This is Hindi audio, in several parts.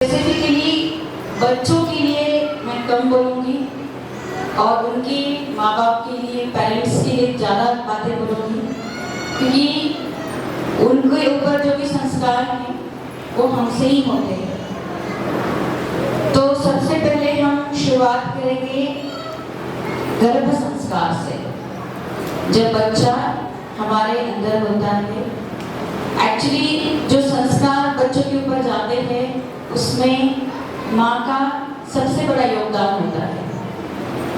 स्पेसिफिकली बच्चों के लिए मैं कम बोलूँगी और उनके माँ बाप के लिए, पेरेंट्स के लिए ज़्यादा बातें बोलूँगी, क्योंकि उनके ऊपर जो भी संस्कार हैं वो हमसे ही होते हैं। तो सबसे पहले हम शुरुआत करेंगे गर्भ संस्कार से। जब बच्चा हमारे अंदर होता है, एक्चुअली जो संस्कार बच्चों के ऊपर जाते हैं उसमें माँ का सबसे बड़ा योगदान होता है,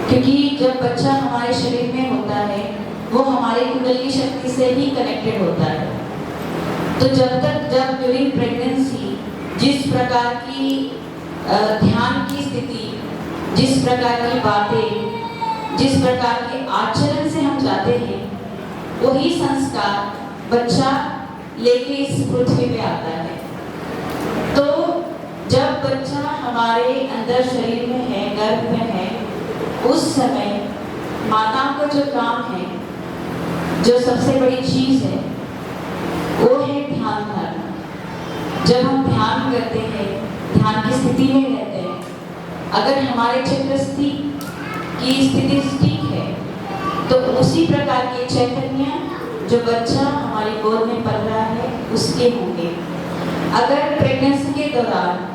क्योंकि जब बच्चा हमारे शरीर में होता है वो हमारी कुंडली शक्ति से ही कनेक्टेड होता है। तो जब ड्यूरिंग प्रेगनेंसी जिस प्रकार की ध्यान की स्थिति, जिस प्रकार की बातें, जिस प्रकार के आचरण से हम जाते हैं, वही संस्कार बच्चा लेके इस पृथ्वी पे आता है। तो जब बच्चा हमारे अंदर शरीर में है, गर्भ में है, उस समय माता को जो काम है, जो सबसे बड़ी चीज है, वो है ध्यान धारणा। जब हम ध्यान करते हैं, ध्यान की स्थिति में रहते हैं, अगर हमारे चक्रस्थी की स्थिति ठीक है तो उसी प्रकार के चैतन्य जो बच्चा हमारी गोद में पल रहा है उसके होंगे। अगर प्रेगनेंसी के दौरान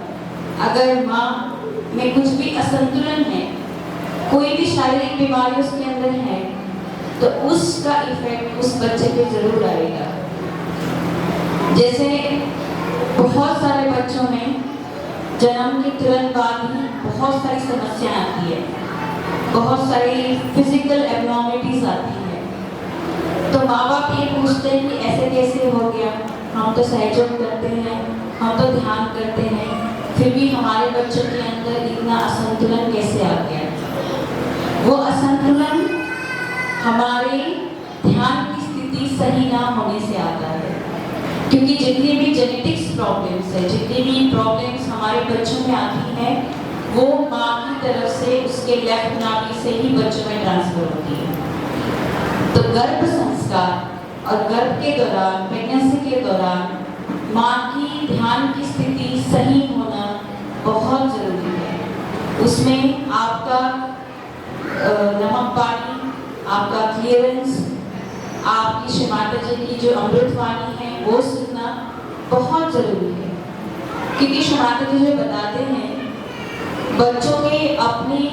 अगर माँ में कुछ भी असंतुलन है, कोई भी शारीरिक बीमारी उसके अंदर है, तो उसका इफेक्ट उस बच्चे पे जरूर आएगा। जैसे बहुत सारे बच्चों में जन्म के तुरंत बाद ही बहुत सारी समस्याएं आती है, बहुत सारी फिजिकल एब्नॉर्मलिटीज आती है। तो माँ बाप ये पूछते हैं कि ऐसे कैसे हो गया, हम तो सहयोग करते हैं, हम तो ध्यान करते हैं, फिर भी हमारे बच्चों के अंदर इतना असंतुलन कैसे आ गया। वो असंतुलन हमारे ध्यान की स्थिति सही ना होने से आता है, क्योंकि जितनी भी जेनेटिक्स प्रॉब्लम्स है, जितनी भी प्रॉब्लम्स हमारे बच्चों में आती हैं, वो माँ की तरफ से उसके लेफ्ट नाभि से ही बच्चों में ट्रांसफर होती है। तो गर्भ संस्कार और गर्भ के दौरान, प्रेगनेंसी के दौरान माँ की ध्यान की स्थिति सही होना बहुत जरूरी है। उसमें आपका नमक पानी, आपका क्लियरेंस, आपकी श्री माता जी की जो अमृतवाणी है वो सुनना बहुत जरूरी है, क्योंकि श्री माता जी जो बताते हैं बच्चों के अपनी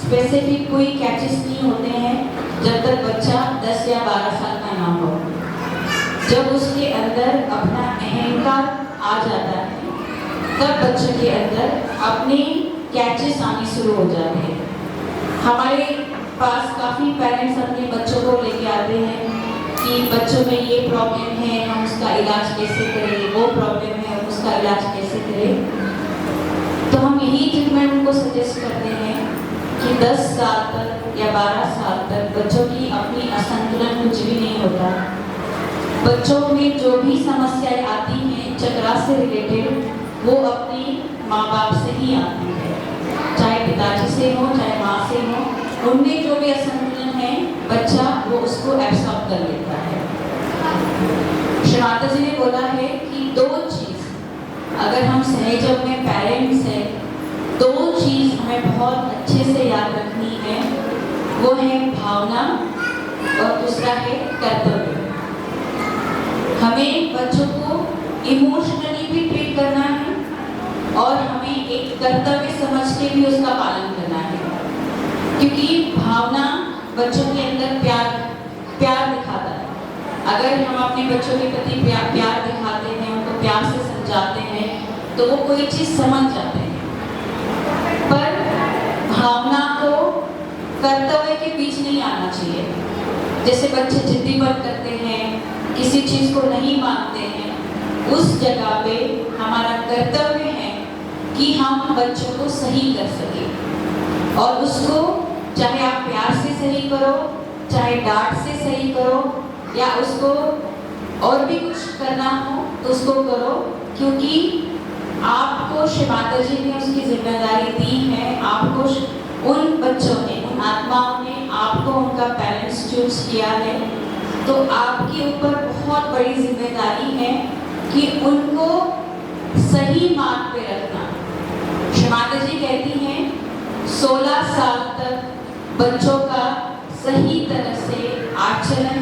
स्पेसिफिक कोई कैचेस नहीं होते हैं जब तक बच्चा 10 या 12 साल का ना हो। जब उसके अंदर अपना अहंकार आ जाता है तब बच्चों के अंदर अपने कैचेस आने शुरू हो जाते हैं। हमारे पास काफ़ी पेरेंट्स अपने बच्चों को लेके आते हैं कि बच्चों में ये प्रॉब्लम है, हम उसका इलाज कैसे करें, वो प्रॉब्लम है, हम उसका इलाज कैसे करें। तो हम यही ट्रीटमेंट उनको सजेस्ट करते हैं कि 10 साल तक या 12 साल तक बच्चों की अपनी असंतुलन कुछ भी नहीं होता। बच्चों में जो भी समस्याएं आती हैं चक्रा से रिलेटेड, वो अपने माँ बाप से ही आती है, चाहे पिताजी से हो चाहे माँ से हो। उनमें जो भी असंतुलन है बच्चा वो उसको एब्सॉर्ब कर लेता है। श्री माता जी ने बोला है कि 2 चीज अगर हम सहयोग में पेरेंट्स हैं, 2 चीज हमें बहुत अच्छे से याद रखनी है, वो है भावना और दूसरा है कर्तव्य। हमें बच्चों को इमोशनली भी ट्रीट करना है और हमें एक कर्तव्य समझ के भी उसका पालन करना है, क्योंकि भावना बच्चों के अंदर प्यार दिखाता है। अगर हम अपने बच्चों के प्रति प्यार दिखाते हैं, उनको प्यार से समझाते हैं, तो वो कोई चीज समझ जाते हैं। पर भावना को कर्तव्य के बीच नहीं आना चाहिए। जैसे बच्चे जिद्दीपन करते हैं, किसी चीज को नहीं मानते हैं, उस जगह पे हमारा कर्तव्य है कि हम बच्चों को सही कर सके। और उसको चाहे आप प्यार से सही करो, चाहे डांट से सही करो, या उसको और भी कुछ करना हो तो उसको करो, क्योंकि आपको श्री माता जी ने उसकी जिम्मेदारी दी है। आपको उन बच्चों ने, उन आत्माओं ने आपको उनका पेरेंट्स चूज किया है, तो आपके ऊपर बहुत बड़ी जिम्मेदारी है कि उनको सही मार्ग पे रखना, बच्चों का सही तरह से आचरण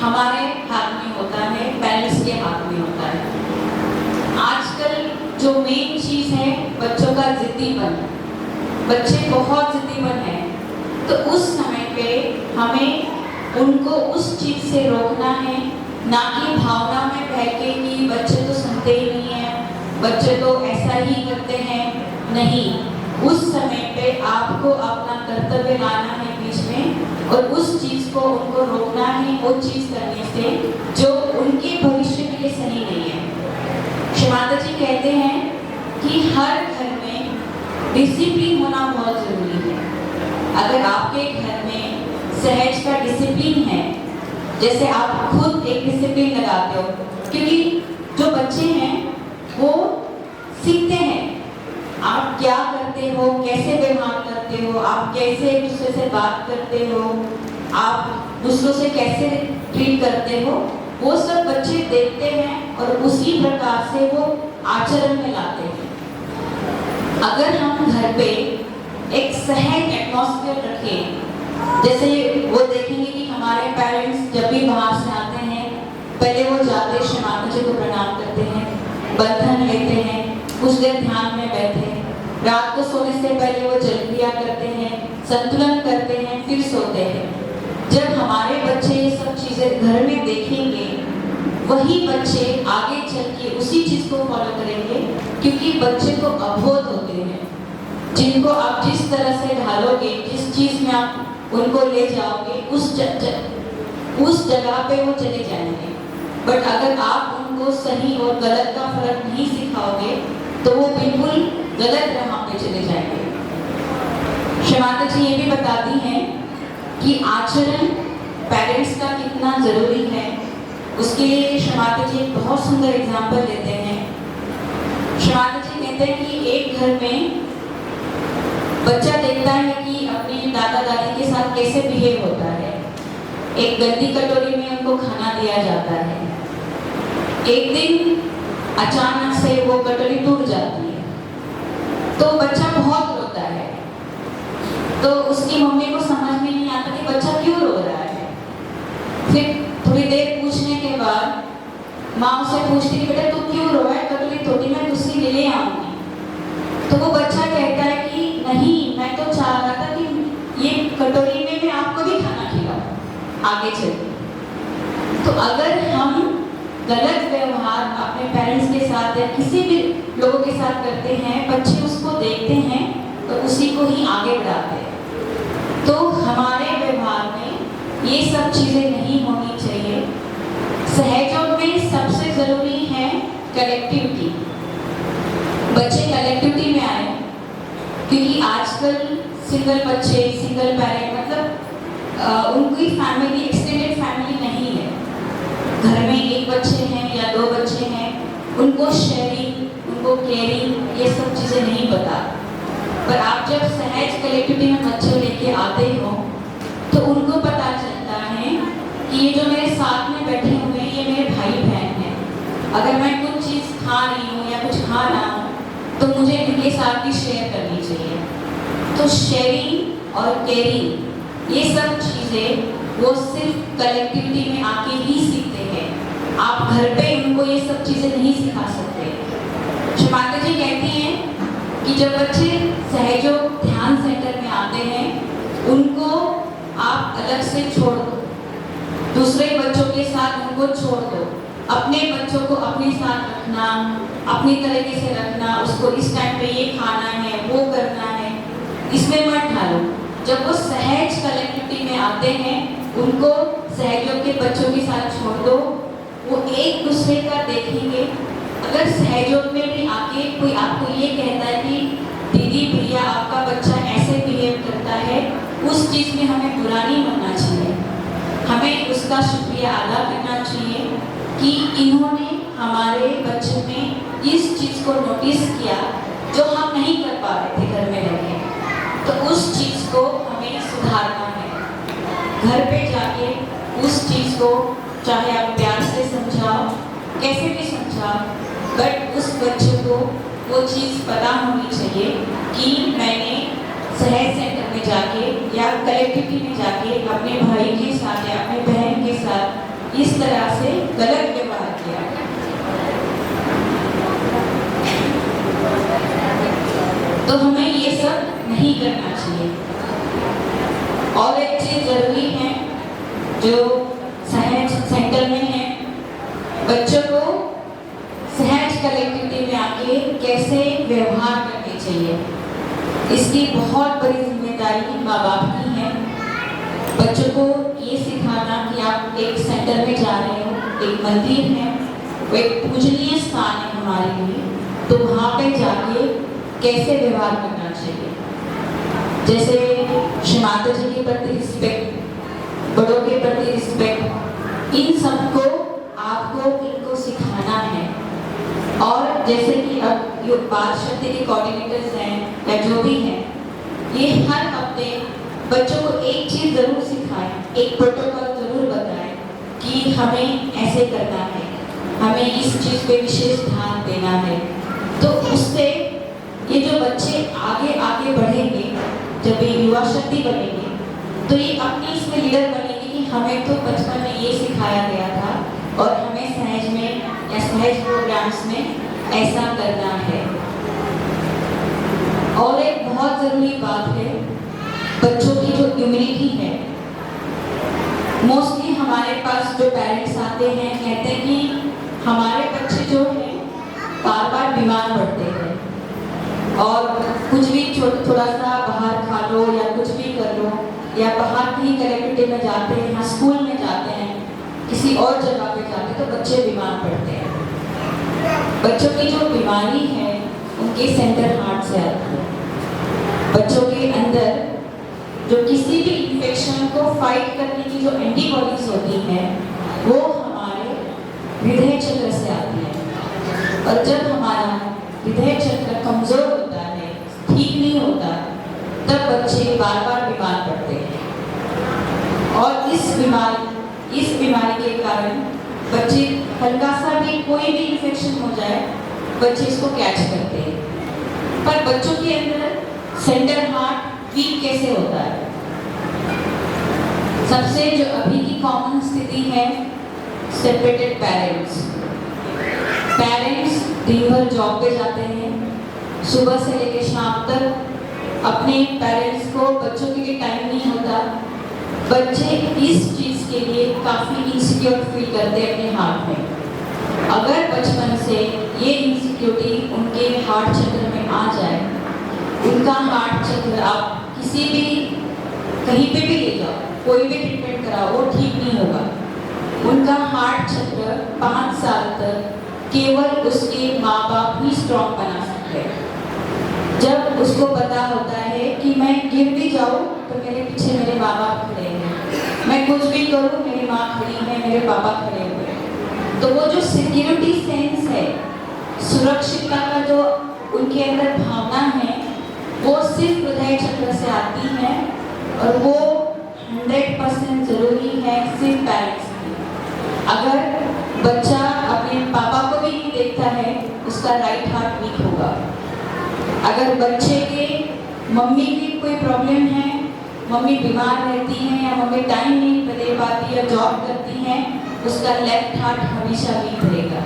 हमारे हाथ में होता है, पेरेंट्स के हाथ में होता है। आजकल जो मेन चीज है बच्चों का जिद्दीपन। बच्चे बहुत जिद्दीपन है, तो उस समय पे हमें उनको उस चीज से रोकना है, ना कि भावना में बह के कि बच्चे तो सुनते ही नहीं है, बच्चे तो ऐसा ही करते हैं। नहीं, उस समय पे आपको अपना कर्तव्य लाना है बीच में और उस चीज को उनको रोकना है, वो चीज करने से जो उनके भविष्य के लिए सही नहीं है। श्री माता जी कहते हैं कि हर घर में डिसिप्लिन होना बहुत जरूरी है। अगर आपके घर में सहज का डिसिप्लिन है, जैसे आप खुद एक डिसिप्लिन लगाते हो, क्योंकि जो बच्चे हैं वो सीखते हैं आप क्या करते हो, कैसे व्यवहार करते हो, आप कैसे एक दूसरे से बात करते हो, आप दूसरों से कैसे ट्रीट करते हो, वो सब बच्चे देखते हैं और उसी प्रकार से वो आचरण में लाते हैं। अगर हम घर पे एक सहज एटमॉस्फेयर रखें, जैसे वो देखेंगे कि हमारे पेरेंट्स जब भी बाहर से आते हैं पहले वो जाते श्री माता जी को प्रणाम करते हैं, बंधन लेते हैं, कुछ देर ध्यान में बैठे, रात को सोने से पहले वो जल क्रिया करते हैं, संतुलन करते हैं, फिर सोते हैं। जब हमारे बच्चे ये सब चीजें घर में देखेंगे, वही बच्चे आगे चल के उसी चीज को फॉलो करेंगे, क्योंकि बच्चे तो अबोध होते हैं। जिनको आप जिस तरह से ढालोगे, जिस चीज में आप उनको ले जाओगे, उस जगह पे वो चले जाएंगे। बट अगर आप उनको सही और गलत का फर्क नहीं सिखाओगे तो वो बिल्कुल गलत राह पे चले जाएंगे। श्री माता जी ये भी बताती हैं कि आचरण पेरेंट्स का कितना जरूरी है। उसके लिए श्री माता जी एक बहुत सुंदर एग्जाम्पल देते हैं। श्री माता जी कहते हैं कि एक घर में बच्चा देखता है कि अपने दादा दादी के साथ कैसे बिहेव होता है। एक गंदी कटोरी में उनको खाना दिया जाता है। एक दिन अचानक से वो कटोरी टूट जाती है, तो बच्चा बहुत रोता है। तो उसकी मम्मी को समझ में नहीं आता कि बच्चा क्यों रो रहा है। फिर थोड़ी देर पूछने के बाद माँ उसे पूछती है, बेटा तू क्यों रो रहा है, कटोरी टूटी, मैं दूसरी ले आऊंगी। तो वो बच्चा कहता है कि नहीं, मैं तो चाह रहा था कि ये कटोरी में मैं आपको भी खाना खिलाऊं आगे चल। तो अगर हम गलत व्यवहार अपने पेरेंट्स के साथ या किसी भी लोगों के साथ करते हैं, बच्चे उसको देखते हैं तो उसी को ही आगे बढ़ाते हैं। तो हमारे व्यवहार में ये सब चीजें नहीं होनी चाहिए। सहयोग में सबसे जरूरी है कलेक्टिविटी। बच्चे कलेक्टिविटी में आए, क्योंकि आजकल सिंगल बच्चे, सिंगल पेरेंट, मतलब उनकी फैमिली, एक्सटेंडेड फैमिली नहीं है। घर में एक बच्चे हैं या दो बच्चे हैं, उनको शेयरिंग, उनको केयरिंग, ये सब चीजें नहीं पता। पर आप जब सहज कलेक्टिविटी में बच्चे लेके आते हो तो उनको पता चलता है कि ये जो मेरे साथ में बैठे हुए हैं ये मेरे भाई बहन हैं। अगर मैं कुछ चीज खा रही हूँ या कुछ खा रहा हूँ तो मुझे इनके साथ भी शेयर करनी चाहिए। तो शेयरिंग और केयरिंग ये सब चीजें वो सिर्फ कलेक्टिविटी में आके ही सीखते हैं। आप घर पे उनको ये सब चीजें नहीं सिखा सकते। श्री माता जी कहती हैं कि जब बच्चे सहयोग ध्यान सेंटर में आते हैं, उनको आप अलग से छोड़ दो, दूसरे बच्चों के साथ उनको छोड़ दो। अपने बच्चों को अपने साथ रखना, अपनी तरीके से रखना, उसको इस टाइम पे ये खाना है, वो करना है, इसमें मत ढालो। जब वो सहज कलेक्टिविटी में आते हैं, उनको सहयोग के बच्चों के साथ छोड़ दो, वो एक दूसरे का देखेंगे। अगर सहयोग में भी आके कोई आपको ये कहता है कि दीदी भैया आपका बच्चा ऐसे बिहेव करता है, उस चीज़ में हमें बुरा नहीं मानना चाहिए। हमें उसका शुक्रिया अदा करना चाहिए कि इन्होंने हमारे बच्चे में इस चीज़ को नोटिस किया जो हम नहीं कर पा रहे थे घर में रह के। तो उस चीज़ को हमें सुधारना है। घर पे जाके उस चीज़ को चाहे आप प्यार से समझाओ, कैसे भी समझाओ, बट उस बच्चे को वो चीज़ पता होनी चाहिए कि मैंने सहज सेंटर में में जाके या कलेक्टिविटी में जाके अपने भाई के साथ या अपने बहन के साथ इस तरह से गलत व्यवहार किया। तो हमें ये सब नहीं करना चाहिए। और एक चीज जरूरी है जो सहज सेंटर में है, बच्चों को सहज कलेक्टिविटी में आके कैसे व्यवहार करने चाहिए, इसकी बहुत बड़ी जिम्मेदारी माँ बाप की है। बच्चों को ये सिखाना कि आप एक सेंटर में जा रहे हो, एक मंदिर है, वो एक पूजनीय स्थान है हमारे लिए, तो वहाँ पे जाके कैसे व्यवहार करना चाहिए। जैसे श्री माता जी के प्रति रिस्पेक्ट, बड़ों के प्रति रिस्पेक्ट, इन सबको आपको इनको सिखाना है। और जैसे कि अब जो बाल शक्ति के कोऑर्डिनेटर्स हैं या जो भी हैं, ये हर हफ्ते बच्चों को एक चीज जरूर सिखाएं, एक प्रोटोकॉल जरूर बताएं कि हमें ऐसे करना है, हमें इस चीज पे विशेष ध्यान देना है। तो उससे ये जो बच्चे आगे आगे बढ़ेंगे, जब ये युवा शक्ति बनेंगे, तो ये अपनी इसमें लीडर बनेंगे कि हमें तो बचपन में ये सिखाया गया था और हमें सहज में या सहज प्रोग्राम्स में ऐसा करना है। और एक बहुत जरूरी बात है, बच्चों की जो इम्यूनिटी है, मोस्टली हमारे पास जो पेरेंट्स आते हैं कहते हैं कि हमारे बच्चे जो हैं बार बार बीमार पड़ते हैं और कुछ भी थोड़ा सा बाहर खा लो या कुछ भी कर लो या बाहर कहीं कलेक्टिविटी में जाते हैं या स्कूल में जाते हैं, किसी और जगह पे जाते हैं तो बच्चे बीमार पड़ते हैं। बच्चों की जो बीमारी है उनके सेंटर हार्ट से आती है। बच्चों के अंदर जो किसी भी इन्फेक्शन को फाइट करने की जो एंटीबॉडीज होती हैं वो हमारे हृदय चक्र से आती है। और जब हमारा हृदय चक्र कमजोर होता है, ठीक नहीं होता, तब बच्चे बार बार बीमार पड़ते हैं। और इस बीमारी के कारण बच्चे हल्का सा भी कोई भी इन्फेक्शन हो जाए, बच्चे इसको कैच करते हैं। पर बच्चों के अंदर सेंटर हार्ट वीक कैसे होता है? सबसे जो अभी की कॉमन स्थिति है, सेपरेटेड पेरेंट्स दिन भर जॉब पे जाते हैं, सुबह से लेकर शाम तक अपने पेरेंट्स को बच्चों के लिए टाइम नहीं होता। बच्चे इस चीज के लिए काफी इनसिक्योर फील करते हैं अपने हार्ट में। अगर बचपन से ये इनसिक्योरिटी उनके हार्ट चक्र में आ जाए, उनका हार्ट चक्र आप किसी भी कहीं पे भी ले जाओ, कोई भी ट्रीटमेंट कराओ, वो ठीक नहीं होगा। उनका हार्ट चक्र 5 साल तक केवल उसके माँ बाप ही स्ट्रॉन्ग बना सकते हैं। जब उसको पता होता है कि मैं गिर भी जाऊँ तो मेरे पीछे मेरे माँ बाप खड़े हैं, मैं कुछ भी करूँ मेरी माँ खड़ी है, मेरे पापा खड़े हुए हैं। तो वो जो सिक्योरिटी सेंस है, सुरक्षितता का जो उनके अंदर भावना है, वो सिर्फ हृदय चक्र से आती है। और वो 100% जरूरी है सिर्फ पेरेंट्स की। अगर बच्चा अपने पापा को भी नहीं देखता है, उसका राइट हार्ट वीक होगा। अगर बच्चे के मम्मी की कोई प्रॉब्लम है, मम्मी बीमार रहती है या मम्मी टाइम नहीं दे पाती या जॉब करती है, उसका लेफ्ट हार्ट हमेशा वीक रहेगा।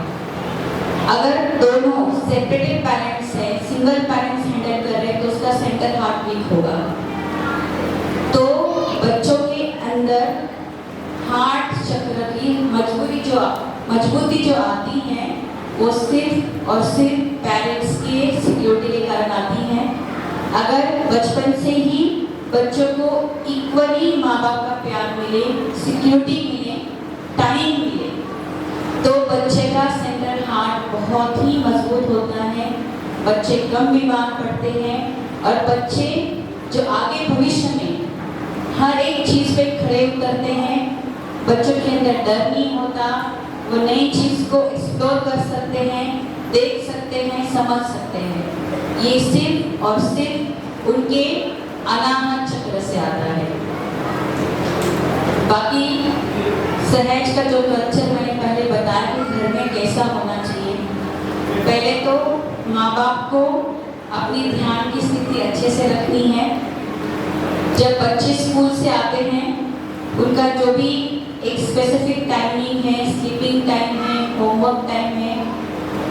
अगर दोनों सेपरेटेड पेरेंट्स है, सिंगल पेरेंट्स हैंडल कर रहे हैं, तो उसका सेंटर हार्ट वीक होगा। तो बच्चों के अंदर हार्ट चक्र की मजबूती जो आती है, वो सिर्फ और सिर्फ पेरेंट्स के सिक्योरिटी के कारण आती है। अगर बचपन से ही बच्चों को इक्वली माँ बाप का प्यार मिले, सिक्योरिटी मिले, टाइम मिले, तो बच्चे का सेंटर हार्ट बहुत ही मजबूत होता है। बच्चे कम बीमार पड़ते हैं और बच्चे जो आगे भविष्य में हर एक चीज पे खड़े उतरते हैं। बच्चों के अंदर डर नहीं होता, वो नई चीज को एक्सप्लोर कर सकते हैं, देख सकते हैं, समझ सकते हैं। ये सिर्फ और सिर्फ उनके अनाहत चक्र से आता है। बाकी सहज का जो कल्चर मैंने पहले बताया कि घर में कैसा होना चाहिए, पहले तो माँ बाप को अपनी ध्यान की स्थिति अच्छे से रखनी है। जब बच्चे स्कूल से आते हैं उनका जो भी एक स्पेसिफिक टाइमिंग है, स्लीपिंग टाइम है, होमवर्क टाइम है,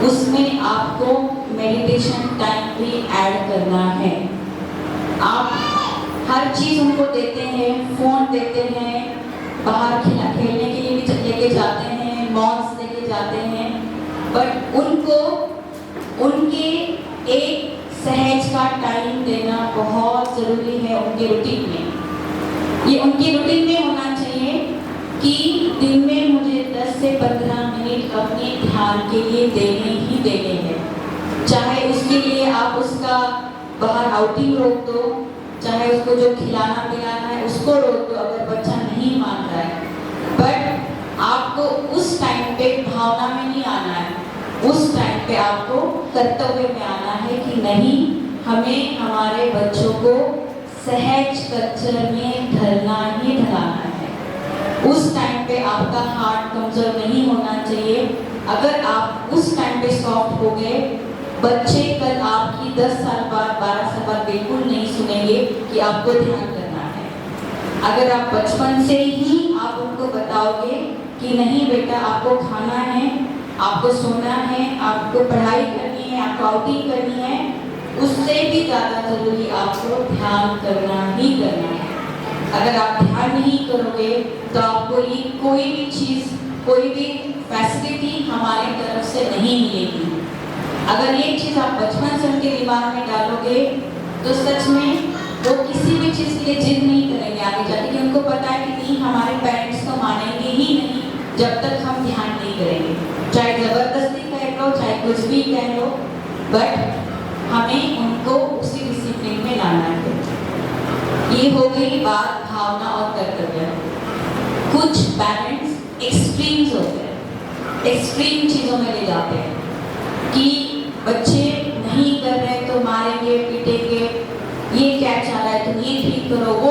उसमें आपको मेडिटेशन टाइम भी ऐड करना है। आप हर चीज़ उनको देते हैं, फ़ोन देते हैं, बाहर खेलने के लिए भी लेके जाते हैं, मॉल्स लेके जाते हैं, बट उनको उनके एक सहज का टाइम देना बहुत ज़रूरी है उनके रूटीन में। ये उनके रूटीन में होना चाहिए कि दिन में मुझे 10 से 15 मिनट अपने ध्यान के लिए देने ही देने हैं। चाहे उसके लिए आप उसका बाहर आउटिंग रोक दो, चाहे उसको जो खिलाना पिलाना है उसको रोक दो अगर बच्चा नहीं मान रहा है, बट आपको उस टाइम पे भावना में नहीं आना है, उस टाइम पे आपको कर्तव्य में आना है कि नहीं, हमें हमारे बच्चों को सहज कल्चर में ढलना ही ढलाना है। उस टाइम पे आपका हार्ट कमजोर नहीं होना चाहिए। अगर आप उस टाइम पे सॉफ्ट हो गए, बच्चे कल आपकी 10 साल बाद 12 साल बाद बिल्कुल नहीं सुनेंगे कि आपको ध्यान करना है। अगर आप बचपन से ही आप उनको बताओगे कि नहीं बेटा आपको खाना है, आपको सोना है, आपको पढ़ाई करनी है, आपको आउटिंग करनी है, उससे भी ज़्यादा जरूरी आपको ध्यान करना ही करना है। अगर आप ध्यान नहीं करोगे तो आपको ये कोई भी चीज़, कोई भी फैसिलिटी हमारे तरफ से नहीं मिलेगी। अगर ये चीज़ आप बचपन से उनके दिमाग में डालोगे तो सच में वो किसी भी चीज़ के लिए जिद नहीं करेंगे आगे जाके, कि उनको पता है कि नहीं, हमारे पेरेंट्स तो मानेंगे ही नहीं जब तक हम ध्यान नहीं करेंगे। चाहे ज़बरदस्ती कह लो, चाहे कुछ भी कह लो, बट हमें उनको उसी डिसिप्लिन में लाना है। ये हो गई बात भावना और कर्तव्य। कुछ पेरेंट्स एक्सट्रीम्स होते हैं, एक्सट्रीम चीज़ों में ले जाते हैं कि बच्चे नहीं कर रहे तो मारेंगे, पीटेंगे, ये क्या चाह रहा है तुम ये ठीक करो, वो